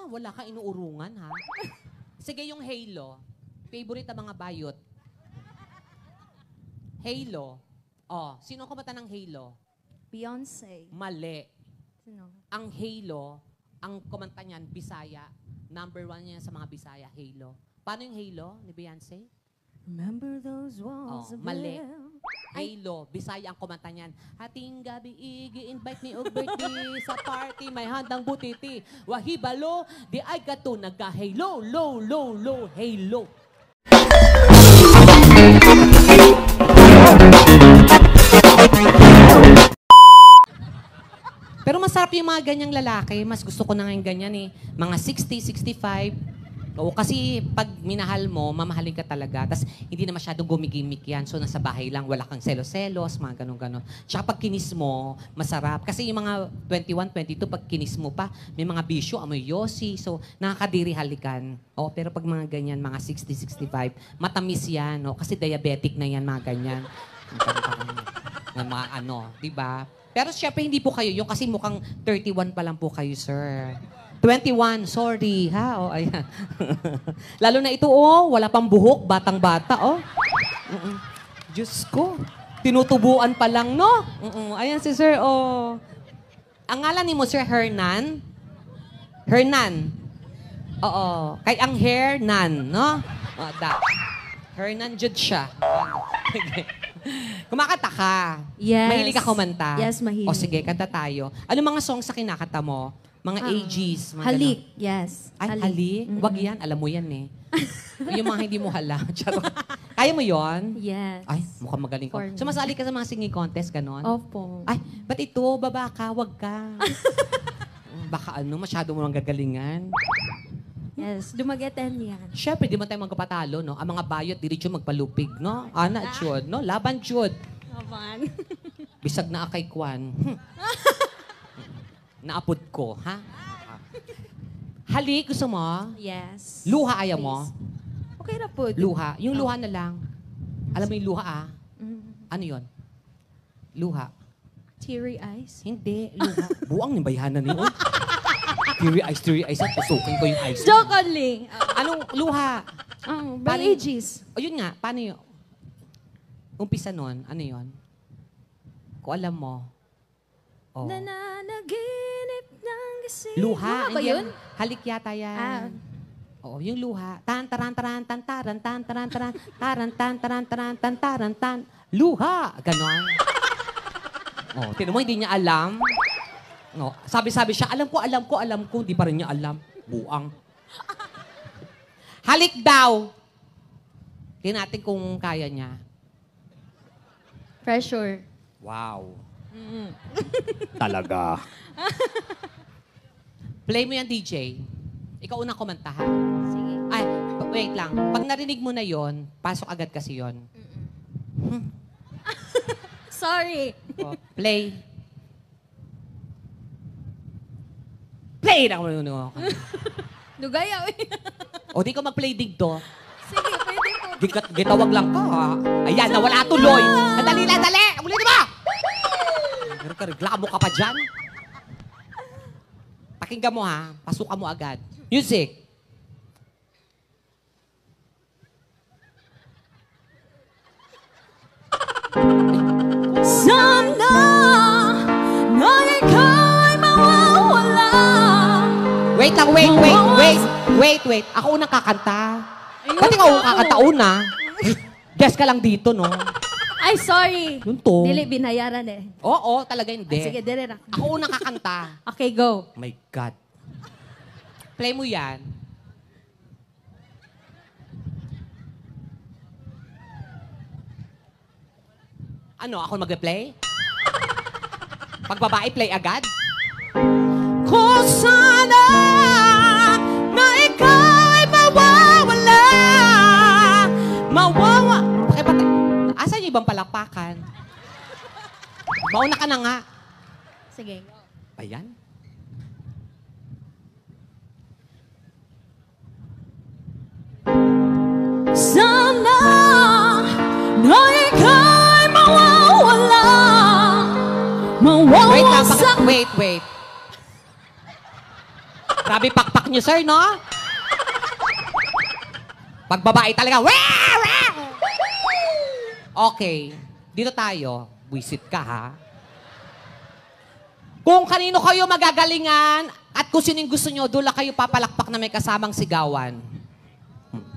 wala kang inuurungan, ha? Sige, yung Halo. Favorite ang mga bayot. Halo. Oh, sino kumanta ng Halo? Beyonce. Mali. Sino? Ang Halo, ang kumanta niyan, Bisaya. Number 1 niya sa mga Bisaya, Halo. Paano yung Halo ni Beyonce? Remember those walls of mali. hell. Halo, Bisaya ang kumanta niyan. Hating gabi, igi-invite ni og birthday sa party, may handang butiti. Wahibalo, di ay gato, nagka-Halo, low, low, low, Halo. Pero masarap yung mga ganyang lalaki. Mas gusto ko na ngayon ganyan eh. Mga 60, 65. Oo, kasi pag minahal mo, mamahalin ka talaga. Tapos hindi na masyadong gumigimik yan. So nasa bahay lang, wala kang selos-selos, mga ganun-ganun. Tsaka pag kinis mo, masarap. Kasi yung mga 21, 22, pag kinis mo pa, may mga bisyo, amoy yosi. So nakakadiri halikan. Oo, pero pag mga ganyan, mga 60, 65, matamis yan. No? Kasi diabetic na yan, mga ganyan. Mga ano, di ba? Pero syempre hindi po kayo yung kasi mukhang 31 pa lang po kayo, sir. 21, sorry, ha? O, ayan. Lalo na ito, oh, wala pang buhok, batang-bata, oh. Diyos ko, tinutubuan pa lang, no? Ayan si sir, oh. Ang ngalan ni mo, sir, Hernan? Hernan. Oo. Kay ang Hernan, no? O, Hernan Jud siya. Kumakanta ka? Yes. Mahilig ka kumanta? Yes, mahilig. O sige, kanta tayo. Ano mga songs sa kinakanta mo? Mga AGs? Mga Halik, ganun. yes. Ay, halik? Wag yan. Alam mo yan eh. Yung mga hindi mo hala. Charot. Kaya mo yon? Yes. Ay, mukhang magaling ko. For me. Sumasali ka sa mga singing contest, ganon? Opo. Ay, ba't ito? Baba ka, wag ka. Baka ano, masyado mo nang gagalingan. Yes, dumageten yan. Siyempre, di man tayo magpatalo, no? Ang mga bayot, diretso magpalupig, no? Ana, chud, no? Laban, chud. Laban. Bisag na akay kwan. Naapod ko, ha? Halik, gusto mo? Yes. Luha, ayaw mo? Okay na po. Luha. Yung luha na lang. Alam mo yung luha, ah? Mm. Ano yon? Luha. Teary eyes. Hindi, luha. Buang yung bayhanan niyo. Teary eyes. Pusukin ko yung eyes. Joke only. Anong luha? By ages. O yun nga, paano yun? Umpisa nun, ano yun? Kung alam mo. Oh. Nananaginip ng gising. Luha. Luha ba hindi yun? Halik yata yan. Ah. Oo, yung luha. Tan-taran-taran, tan-taran, tan-taran-taran, taran-tan-taran-taran, tan-taran-tan. Luha! Ganon. Oh, tinan mo, hindi niya alam. No, sabi-sabi siya, alam ko. Di pa rin niya alam. Buang. Halik daw. Tingnan natin kung kaya niya. Pressure. Wow. Talaga. Play mo yan, DJ. Ikaw unang kumanta, ha? Sige. Ay, wait lang. Pag narinig mo na yon, pasok agad kasi yon. Sorry. Oh, play. Play na ako. Dugayaw. O, di ko mag-play dito. Sige, pwede po. Gitawag lang ka, ha? Ayan, nawala tuloy. Dali! Ulitin mo! Reklamo ka pa dyan. Pakinggan mo, ha? Pasukan mo agad. Music. Sana na ikaw'y mawawala. Wait lang, wait. Ako unang kakanta. Ba't ikaw kakanta una? Guess ka lang dito, no? Ay, sorry. Yun to. Dili, binayaran eh. Oo, talaga hindi. Ay, sige, dire na. Ako unang kakanta. Okay, go. My God. Play mo yan. Ano, ako mag-play? Pag babae, play agad? Kung sana na ikaw'y mawawala. Pakipatay. Asan yung ibang palakpakan? Mauna ka na nga. Sige. Ayan. Sana na ikaw'y mawawala. Wait lang, wait. Grabe pakpak niyo, sir, no? Pag babae talaga, wah! Wah! Okay. Dito tayo. Buisit ka, ha? Kung kanino kayo magagalingan at kung sino yung gusto nyo, doon lang kayo papalakpak na may kasamang sigawan.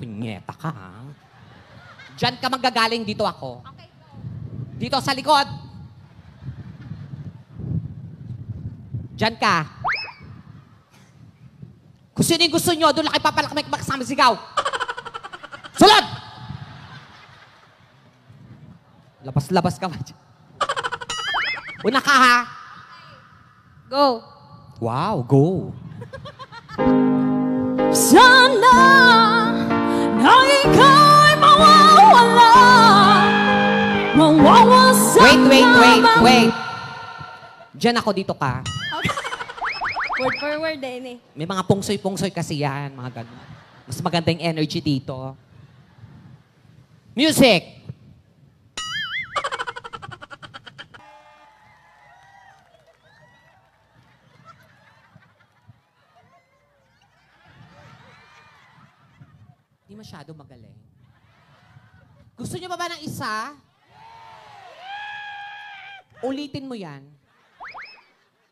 Punyeta ka, ha? Diyan ka magagaling, dito ako. Okay, go. Dito sa likod. Diyan ka. Kung sino yung gusto nyo, doon lang kayo papalakpak na may kasamang sigaw. Sulod! Labas-labas ka ba? Una ka, ha? Go. Wow, go. Sana na ika'y mawawala. Mawawasak Wait. Diyan ako, dito ka. Word for word eh. May mga pungsoy-pungsoy kasi yan, mga ganun. Mas maganda yung energy dito. Music! Hindi masyado magaling. Gusto niyo pa ba ng isa? Ulitin mo yan.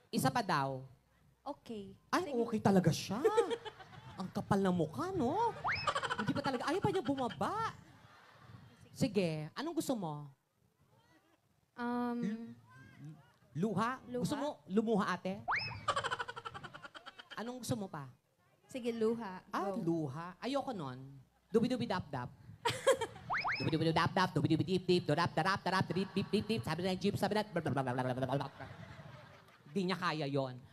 Isa pa daw. Okay. Ay, okay talaga siya. Ang kapal ng mukha, no? Hindi pa talaga, ayaw pa niya bumaba. Sige, anong gusto mo? Luha? Luha? Gusto mo lumuha, ate? Anong gusto mo pa? Sige, luha. Ah, Go. luha. Ayoko nun. Dubi-dubi-dap-dap. Dubi-dubi-dap-dap, dubi-dubi-dip-dip, dorap-darap-darap, dip-dip-dip-dip, sabi na yung jeep, sabi na, blablabla. Hindi niya kaya yon.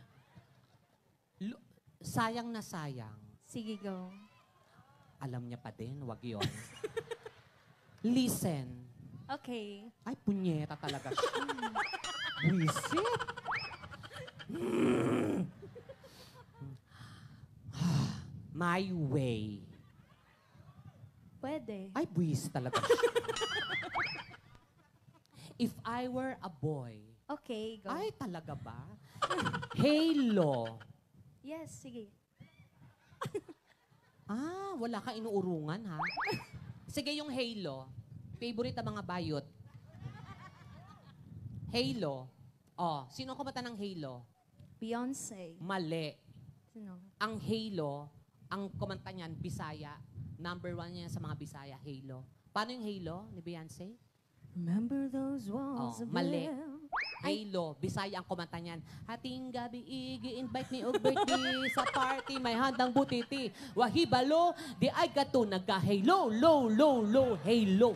Sayang na sayang. Sige, go. Alam niya pa din, wag yon. Listen. Okay. Ay, punyeta talaga siya. Wisit. My way. Pwede. Ay, buwis talaga siya. If I were a boy. Okay, go. Ay, talaga ba? Halo. Yes, sige. Ah, wala kang inuurungan, ha? Sige, yung Halo. Favorite ng mga bayot. Halo. Oh, sino ang kumanta ng Halo? Beyonce. Mali. Sino? Ang Halo, ang kumanta niyan, Bisaya. Number 1 niya sa mga Bisaya, Halo. Paano yung Halo ni Beyonce? Remember those walls Oh, of mali. Berlin? Halo, Bisaya ang kumanta niyan. Hating gabi, igi-invite me og birthday sa party, may handang butiti. Wahibalo, di ay gato, nagka-halo, low, halo.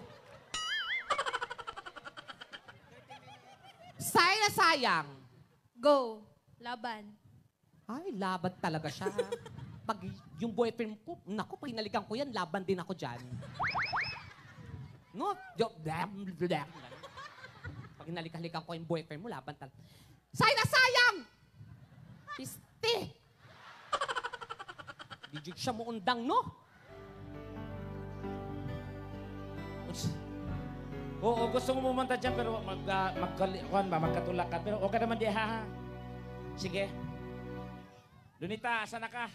Sayang na sayang. Go. Laban. Ay, laban talaga siya. Pag yung boyfriend ko, naku, pag hinalikan ko yan, laban din ako dyan. No? Pag hinalik-halikan ko yung boyfriend mo, laban talaga. Sayang na sayang! Piste! Di siya mo undang, no? Oo, gusto mo pumunta dyan, pero magkatulak ka. Pero okay naman di, ha? Sige. Lunita, asan na ka?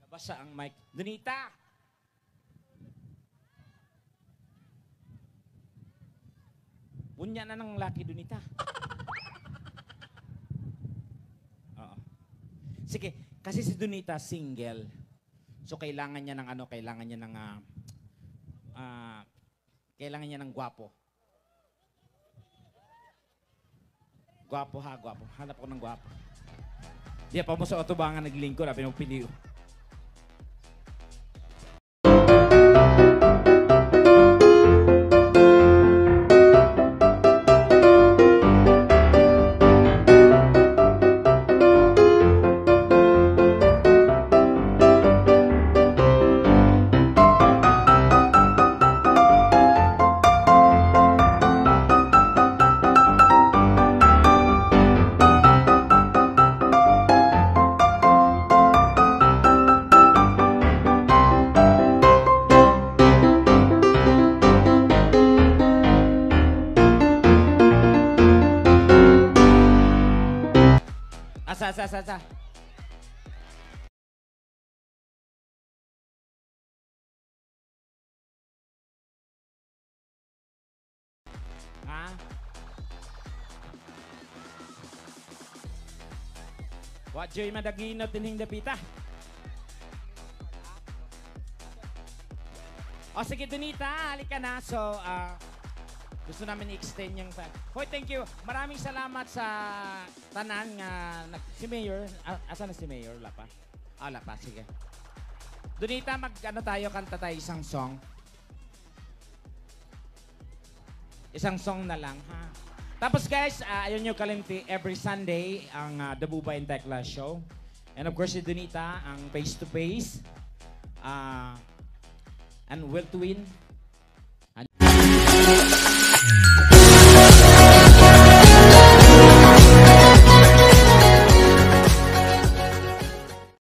Nabasa ang mic. Lunita! Bunya na ng laki, Lunita. Oo. Sige, kasi si Dunita single. So kailangan niya ng kailangan niya ng gwapo. Gwapo ha, gwapo. Hanap ko ng gwapo. Di pa mo sa otobangan naglingkod, pinupili ko. Asa. Ha? Wa joy madaginot dining dapita. O sige, Donita, halika na. So, gusto namin i-extend yung time. Hoy, thank you. Maraming salamat sa tanan nga si Mayor. Asa na si Mayor? Wala pa? Wala pa. Sige. Donita, kanta tayo isang song. Isang song na lang, ha? Tapos guys, ayun nyo kalimti, every Sunday, ang The Buba and Tekla Show. And of course, si Donita, ang face-to-face. And Will to Win.